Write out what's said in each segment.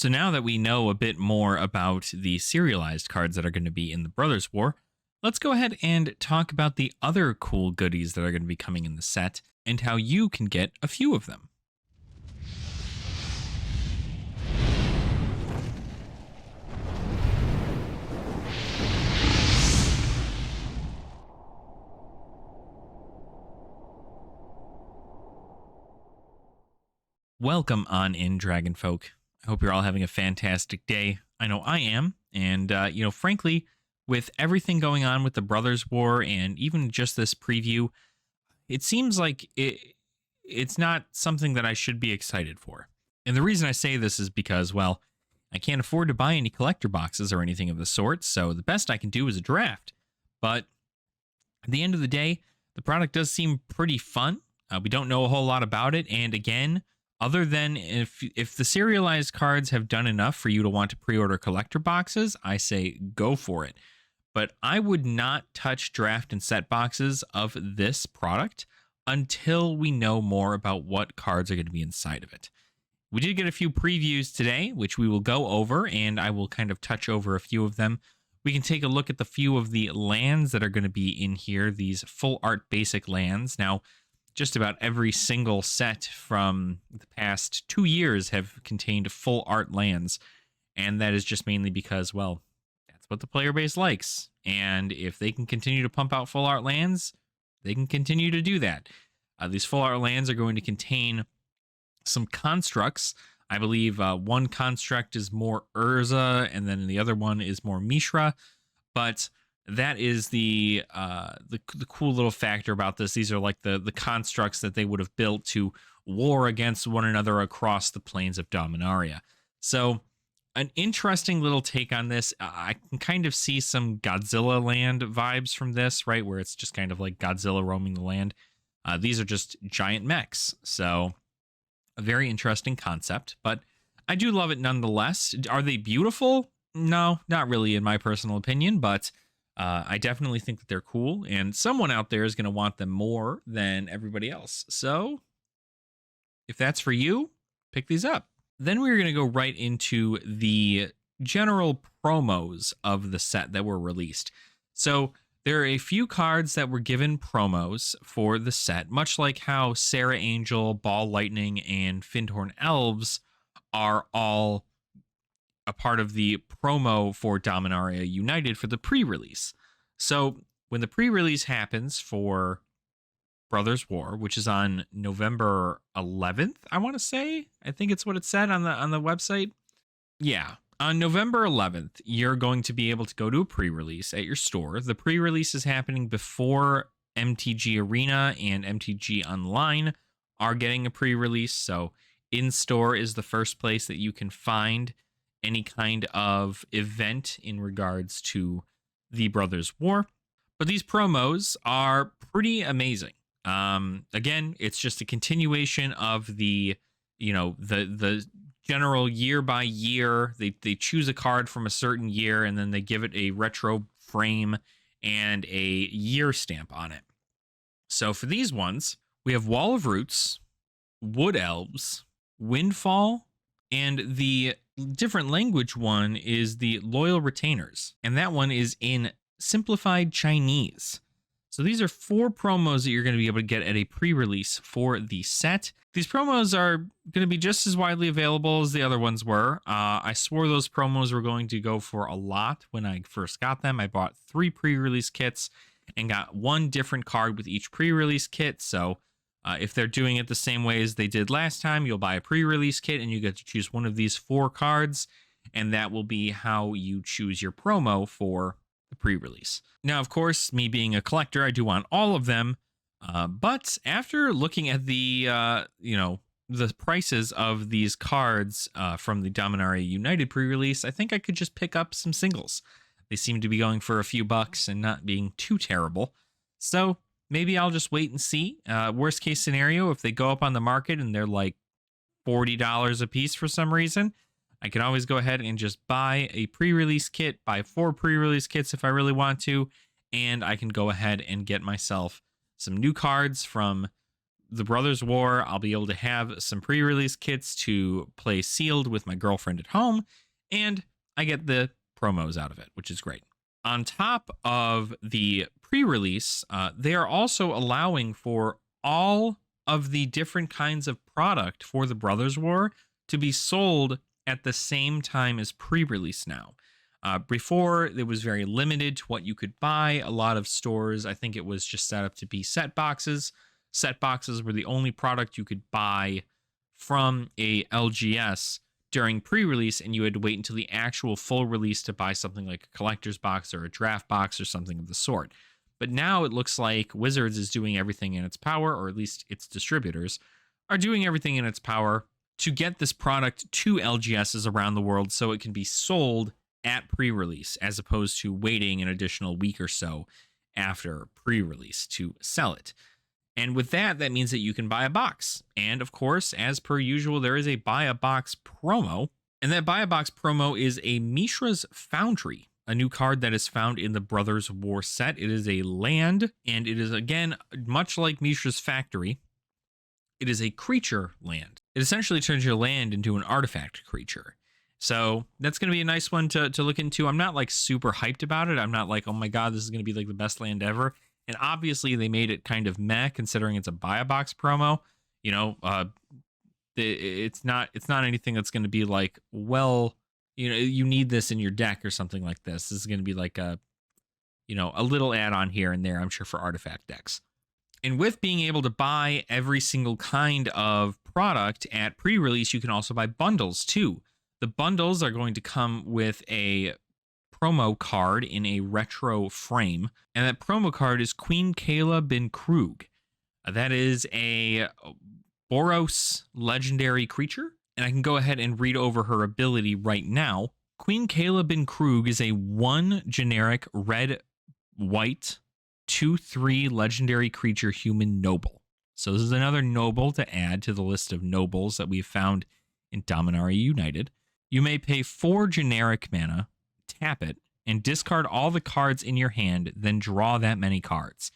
So now that we know a bit more about the serialized cards that are going to be in the Brothers War, let's go ahead and talk about the other cool goodies that are going to be coming in the set and how you can get a few of them. Welcome on in, Dragonfolk. I hope you're all having a fantastic day. I know I am. And, frankly, with everything going on with the Brothers War and even just this preview, it seems like it's not something that I should be excited for. And the reason I say this is because, well, I can't afford to buy any collector boxes or anything of the sort, so the best I can do is a draft. But at the end of the day, the product does seem pretty fun. We don't know a whole lot about it, and again, other than if the serialized cards have done enough for you to want to pre-order collector boxes, I say go for it. But I would not touch draft and set boxes of this product until we know more about what cards are going to be inside of it. We did get a few previews today, which we will go over, and I will kind of touch over a few of them. We can take a look at the few of the lands that are going to be in here, these full art basic lands. Now, just about every single set from the past 2 years have contained full art lands, and that is just mainly because, well, that's what the player base likes. And if they can continue to pump out full art lands, they can continue to do that. These full art lands are going to contain some constructs. I believe one construct is more Urza, and then the other one is more Mishra. But that is the cool little factor about this. These are like the constructs that they would have built to war against one another across the plains of Dominaria. So an interesting little take on this. I can kind of see some Godzilla land vibes from this, right? Where it's just kind of like Godzilla roaming the land. These are just giant mechs. So a very interesting concept, but I do love it nonetheless. Are they beautiful? No, not really in my personal opinion, but I definitely think that they're cool, and someone out there is going to want them more than everybody else. So if that's for you, pick these up. Then we're going to go right into the general promos of the set that were released. So there are a few cards that were given promos for the set, much like how Sarah Angel, Ball Lightning, and Findhorn Elves are all a part of the promo for Dominaria United for the pre-release. So when the pre-release happens for Brothers War, which is on November 11th, I want to say, I think it's what it said on the website. Yeah, on November 11th, you're going to be able to go to a pre-release at your store. The pre-release is happening before MTG Arena and MTG Online are getting a pre-release. So in-store is the first place that you can find any kind of event in regards to the Brothers War. But these promos are pretty amazing. Again, it's just a continuation of the general year by year. They choose a card from a certain year and then they give it a retro frame and a year stamp on it. So for these ones, we have Wall of Roots, Wood Elves, Windfall, and the different language one is the Loyal Retainers, and that one is in simplified Chinese. So these are 4 promos that you're going to be able to get at a pre-release for the set. These promos are going to be just as widely available as the other ones were. I swore those promos were going to go for a lot when I first got them. I bought 3 pre-release kits and got 1 different card with each pre-release kit. So if they're doing it the same way as they did last time, you'll buy a pre-release kit and you get to choose one of these 4 cards, and that will be how you choose your promo for the pre-release. Now, of course, me being a collector, I do want all of them, but after looking at the prices of these cards from the Dominaria United pre-release, I think I could just pick up some singles. They seem to be going for a few bucks and not being too terrible. So maybe I'll just wait and see. Worst case scenario, if they go up on the market and they're like $40 a piece for some reason, I can always go ahead and just buy a pre-release kit, buy 4 pre-release kits if I really want to, and I can go ahead and get myself some new cards from the Brothers War, I'll be able to have some pre-release kits to play sealed with my girlfriend at home, and I get the promos out of it, which is great. On top of the pre-release, they are also allowing for all of the different kinds of product for the Brothers War to be sold at the same time as pre-release now. Before, it was very limited to what you could buy. A lot of stores, I think it was just set up to be set boxes. Set boxes were the only product you could buy from a LGS during pre-release, and you had to wait until the actual full release to buy something like a collector's box or a draft box or something of the sort. But now it looks like Wizards is doing everything in its power, or at least its distributors are doing everything in its power to get this product to LGSs around the world so it can be sold at pre-release, as opposed to waiting an additional week or so after pre-release to sell it. And with that, that means that you can buy a box. And of course, as per usual, there is a buy a box promo. And that buy a box promo is a Mishra's Foundry, a new card that is found in the Brothers War set. It is a land, and it is, again, much like Mishra's Factory, it is a creature land. It essentially turns your land into an artifact creature. So that's going to be a nice one to look into. I'm not like super hyped about it. I'm not like, oh my God, this is going to be like the best land ever. And obviously they made it kind of meh considering it's a buy a box promo. You know, it's not anything that's going to be like, well, you know, you need this in your deck or something like this. This is going to be like a, you know, a little add-on here and there, I'm sure, for artifact decks. And with being able to buy every single kind of product at pre-release, you can also buy bundles too. The bundles are going to come with a promo card in a retro frame, and that promo card is Queen Kayla bin Krug. That is a Boros legendary creature, and I can go ahead and read over her ability right now. Queen Kayla bin Krug is a 1 generic red-white 2/3 legendary creature human noble. So this is another noble to add to the list of nobles that we've found in Dominaria United. You may pay 4 generic mana, tap it, and discard all the cards in your hand, then draw that many cards.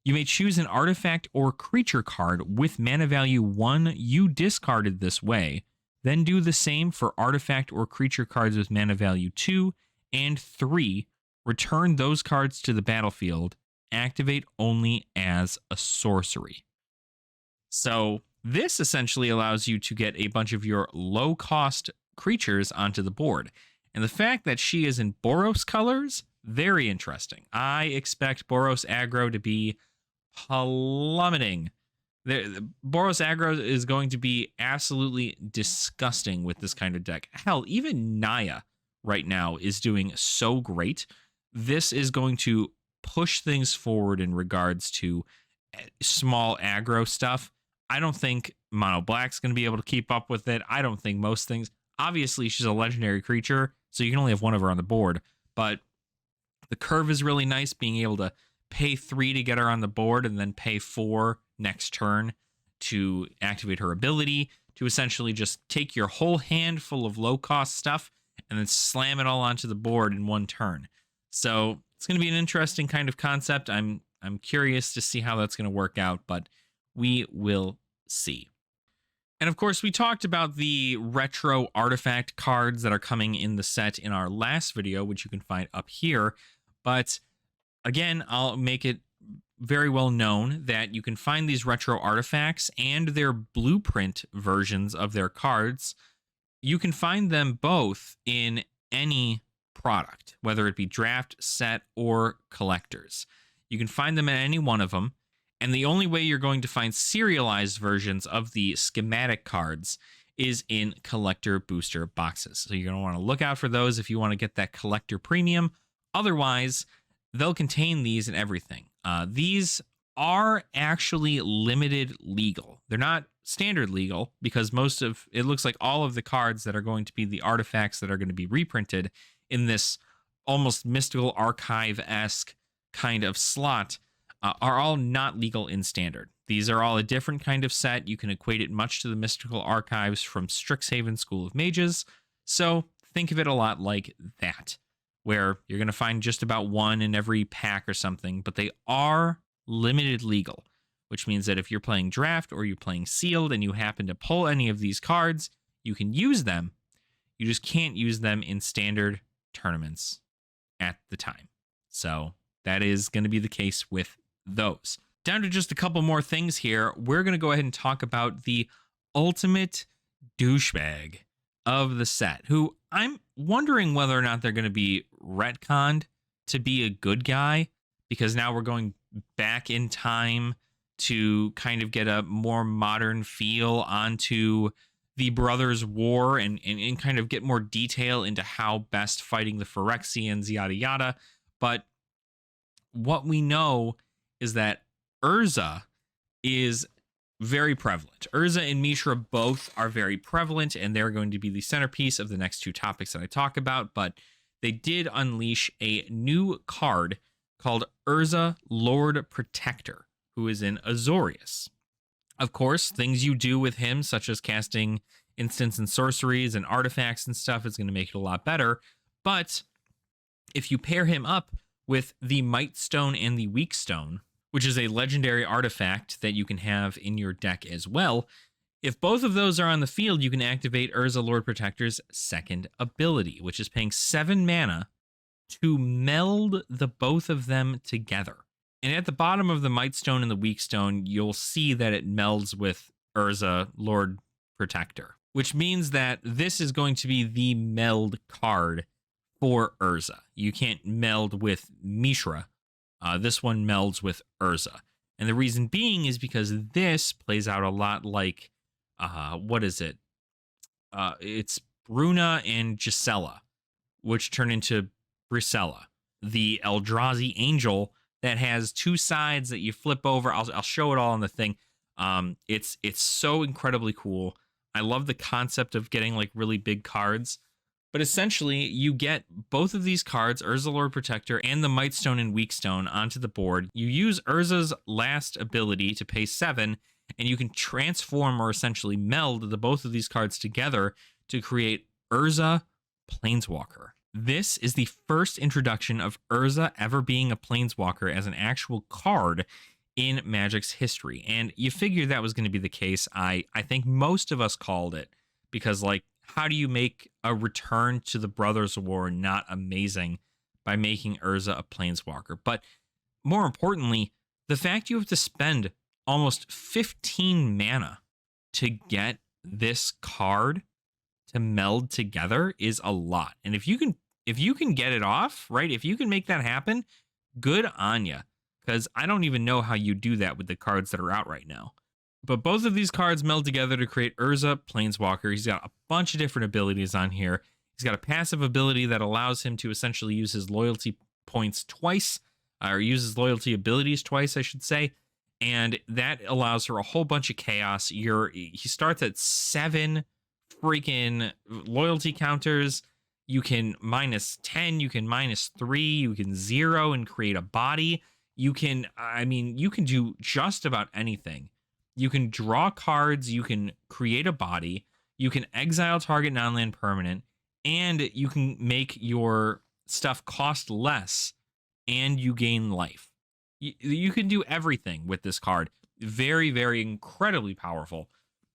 You may choose an artifact or creature card with mana value 1 you discarded this way, then do the same for artifact or creature cards with mana value 2 and 3. Return those cards to the battlefield. Activate only as a sorcery. So this essentially allows you to get a bunch of your low-cost creatures onto the board. And the fact that she is in Boros colors, very interesting. I expect Boros aggro to be plummeting. Boros aggro is going to be absolutely disgusting with this kind of deck. Hell, even Naya right now is doing so great. This is going to push things forward in regards to small aggro stuff. I don't think Mono Black's going to be able to keep up with it. I don't think most things. Obviously, she's a legendary creature, so you can only have one of her on the board. But the curve is really nice, being able to pay 3 to get her on the board and then pay 4 next turn to activate her ability, to essentially just take your whole hand full of low-cost stuff and then slam it all onto the board in one turn. So it's going to be an interesting kind of concept. I'm curious to see how that's going to work out, but we will see. And of course, we talked about the retro artifact cards that are coming in the set in our last video, which you can find up here. But again, I'll make it very well known that you can find these retro artifacts and their blueprint versions of their cards. You can find them both in any product, whether it be draft, set, or collectors. You can find them in any one of them. And the only way you're going to find serialized versions of the schematic cards is in collector booster boxes. So you're going to want to look out for those if you want to get that collector premium. Otherwise, they'll contain these and everything. These are actually limited legal. They're not standard legal because it looks like all of the cards that are going to be the artifacts that are going to be reprinted in this almost mystical archive-esque kind of slot are all not legal in standard. These are all a different kind of set. You can equate it much to the mystical archives from Strixhaven School of Mages. So think of it a lot like that, where you're going to find just about one in every pack or something, but they are limited legal. which means that if you're playing draft or you're playing sealed and you happen to pull any of these cards, you can use them. You just can't use them in standard tournaments at the time. So that is going to be the case with those. Down to just a couple more things here. We're going to go ahead and talk about the ultimate douchebag of the set, who I'm wondering whether or not they're going to be retconned to be a good guy, because now we're going back in time to kind of get a more modern feel onto the Brothers' War and kind of get more detail into how best fighting the Phyrexians, yada yada. But what we know is that Urza is very prevalent. Urza and Mishra both are very prevalent, and they're going to be the centerpiece of the next two topics that I talk about. But they did unleash a new card called Urza Lord Protector, who is in Azorius. Of course, things you do with him, such as casting instants and sorceries and artifacts and stuff, is going to make it a lot better. But if you pair him up with the Might Stone and the Weak Stone, which is a legendary artifact that you can have in your deck as well, if both of those are on the field, you can activate Urza Lord Protector's second ability, which is paying 7 mana to meld the both of them together. And at the bottom of the Might Stone and the Weak Stone, you'll see that it melds with Urza Lord Protector, which means that this is going to be the meld card for Urza. You can't meld with Mishra. This one melds with Urza. And the reason being is because this plays out a lot like, what is it? It's Bruna and Gisela, which turn into Brisella, the Eldrazi angel that has two sides that you flip over. I'll show it all on the thing. It's so incredibly cool. I love the concept of getting like really big cards. But essentially, you get both of these cards, Urza Lord Protector and the Might Stone and Weak Stone, onto the board. You use Urza's last ability to pay 7, and you can transform or essentially meld the both of these cards together to create Urza Planeswalker. This is the first introduction of Urza ever being a Planeswalker as an actual card in Magic's history. And you figured that was going to be the case. I think most of us called it, because, like, how do you make a return to the Brothers' War not amazing by making Urza a Planeswalker? But more importantly, the fact you have to spend almost 15 mana to get this card to meld together is a lot. And if you can get it off, right? If you can make that happen, good on you. Because I don't even know how you do that with the cards that are out right now. But both of these cards meld together to create Urza Planeswalker. He's got a bunch of different abilities on here. He's got a passive ability that allows him to essentially use his loyalty points twice, or use his loyalty abilities twice, I should say. And that allows for a whole bunch of chaos. He starts at 7 freaking loyalty counters. You can -10, you can -3, you can 0 and create a body. You can do just about anything. You can draw cards, you can create a body, you can exile target non-land permanent, and you can make your stuff cost less, and you gain life. You can do everything with this card. Very, very incredibly powerful.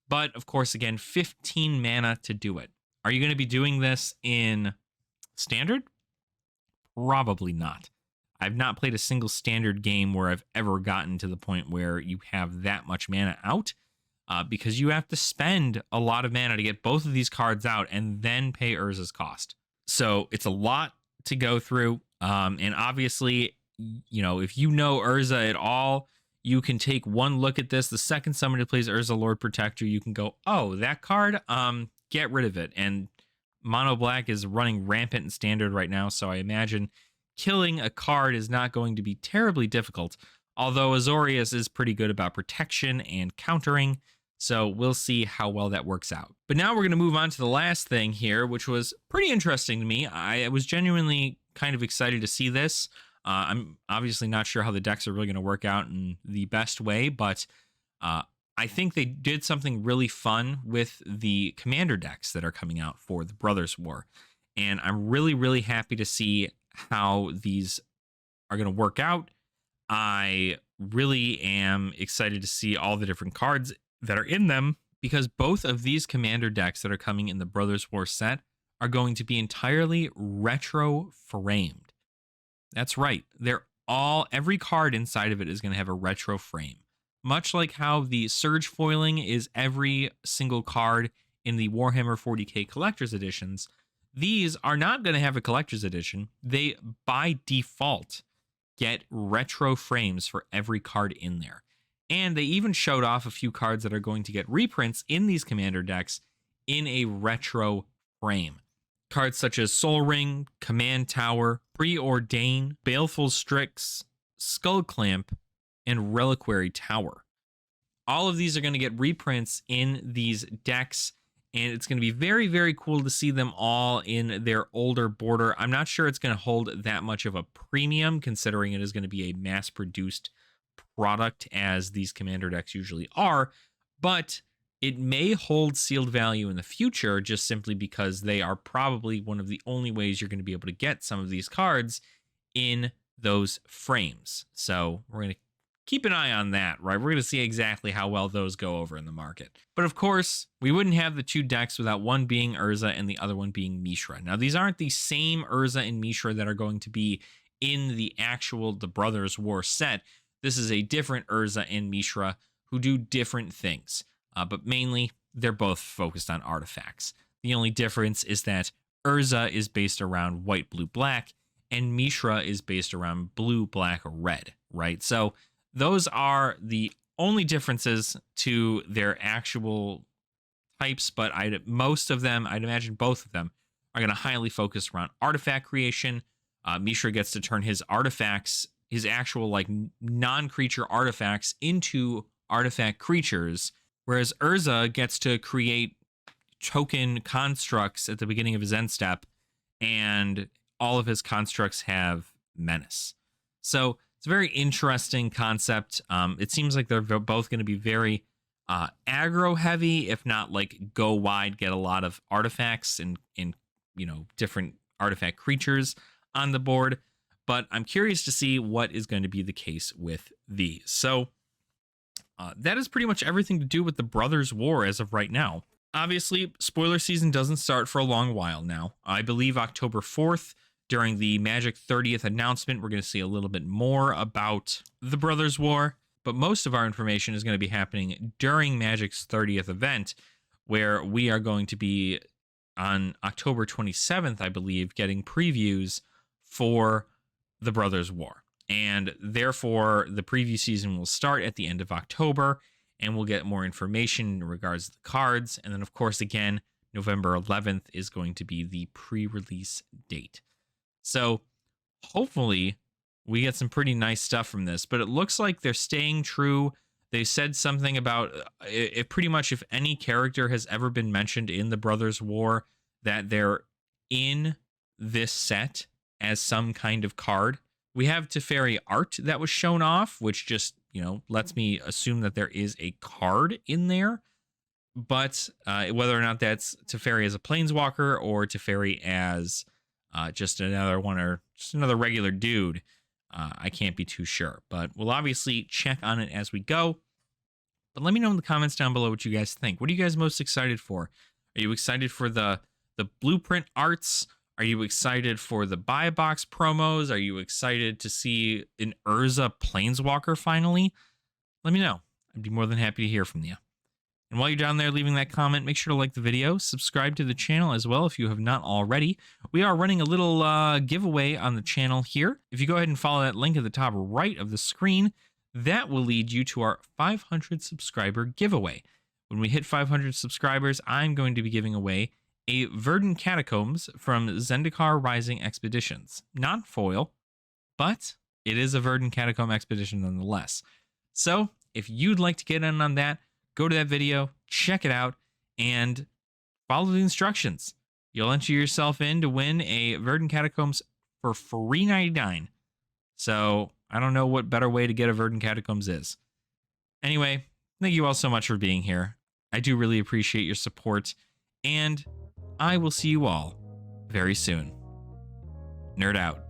But, of course, again, 15 mana to do it. Are you going to be doing this in Standard? Probably not. I've not played a single Standard game where I've ever gotten to the point where you have that much mana out, because you have to spend a lot of mana to get both of these cards out and then pay Urza's cost. So it's a lot to go through. And obviously, if you know Urza at all, you can take one look at this. The second somebody plays Urza Lord Protector, you can go, oh, that card, get rid of it. And Mono Black is running rampant in Standard right now, so I imagine killing a card is not going to be terribly difficult, although Azorius is pretty good about protection and countering, so we'll see how well that works out. But now we're going to move on to the last thing here, which was pretty interesting to me. I was genuinely kind of excited to see this. I'm obviously not sure how the decks are really going to work out in the best way, but I think they did something really fun with the commander decks that are coming out for the Brothers' War. And I'm really, really happy to see how these are going to work out. I really am excited to see all the different cards that are in them, because both of these commander decks that are coming in the Brothers War set are going to be entirely retro framed. That's right. Every card inside of it is going to have a retro frame. Much like how the Surge foiling is every single card in the Warhammer 40k collector's editions, these are not going to have a collector's edition. They, by default, get retro frames for every card in there. And they even showed off a few cards that are going to get reprints in these commander decks in a retro frame. Cards such as Soul Ring, Command Tower, Preordain, Baleful Strix, Skull Clamp, and Reliquary Tower. All of these are going to get reprints in these decks, and it's going to be very, very cool to see them all in their older border. I'm not sure it's going to hold that much of a premium, considering it is going to be a mass-produced product, as these commander decks usually are, but it may hold sealed value in the future, just simply because they are probably one of the only ways you're going to be able to get some of these cards in those frames. So we're going to keep an eye on that, right? We're going to see exactly how well those go over in the market. But of course, we wouldn't have the two decks without one being Urza and the other one being Mishra. Now, these aren't the same Urza and Mishra that are going to be in the Brothers War set. This is a different Urza and Mishra who do different things. But mainly, they're both focused on artifacts. The only difference is that Urza is based around white, blue, black, and Mishra is based around blue, black, red, right? So those are the only differences to their actual types, but most of them, I'd imagine both of them, are going to highly focus around artifact creation. Mishra gets to turn his artifacts, his actual like non-creature artifacts, into artifact creatures, whereas Urza gets to create token constructs at the beginning of his end step, and all of his constructs have menace. So it's a very interesting concept. It seems like they're both going to be very aggro heavy, if not like go wide, get a lot of artifacts and different artifact creatures on the board. But I'm curious to see what is going to be the case with these. So that is pretty much everything to do with the Brothers War as of right now. Obviously, spoiler season doesn't start for a long while now. I believe October 4th, during the Magic 30th announcement, we're going to see a little bit more about the Brothers War, but most of our information is going to be happening during Magic's 30th event, where we are going to be on October 27th, I believe, getting previews for the Brothers War. And therefore, the preview season will start at the end of October, and we'll get more information in regards to the cards. And then, of course, again, November 11th is going to be the pre-release date. So hopefully we get some pretty nice stuff from this, but it looks like they're staying true. They said something about it pretty much, if any character has ever been mentioned in the Brothers War, that they're in this set as some kind of card. We have Teferi art that was shown off, which just, lets me assume that there is a card in there. But whether or not that's Teferi as a planeswalker or Teferi as just another one or just another regular dude, I can't be too sure. But we'll obviously check on it as we go. But let me know in the comments down below what you guys think. What are you guys most excited for? Are you excited for the blueprint arts? Are you excited for the buy box promos? Are you excited to see an Urza Planeswalker finally? Let me know. I'd be more than happy to hear from you. And while you're down there leaving that comment, make sure to like the video, subscribe to the channel as well if you have not already. We are running a little giveaway on the channel here. If you go ahead and follow that link at the top right of the screen, that will lead you to our 500 subscriber giveaway. When we hit 500 subscribers, I'm going to be giving away a Verdant Catacombs from Zendikar Rising Expeditions. Not foil, but it is a Verdant Catacomb expedition nonetheless. So if you'd like to get in on that, go to that video, check it out, and follow the instructions. You'll enter yourself in to win a Verdant Catacombs for free $99. So I don't know what better way to get a Verdant Catacombs is. Anyway, thank you all so much for being here. I do really appreciate your support, and I will see you all very soon. Nerd out.